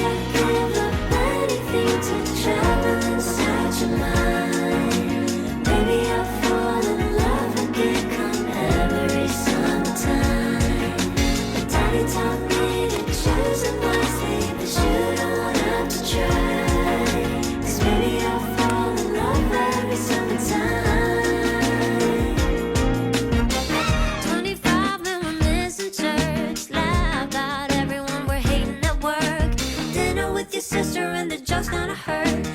I'd give up anything to travel inside your mind. Maybe I'll fall in love again come every summertime. But Daddy taught me to choose it wisely, but you don't have to try. 'Cause maybe I'll fall in love every summertime. 25 and we're missing church. Laugh about everyone we're hating at work. Dinner with your sister and the joke's gonna hurt.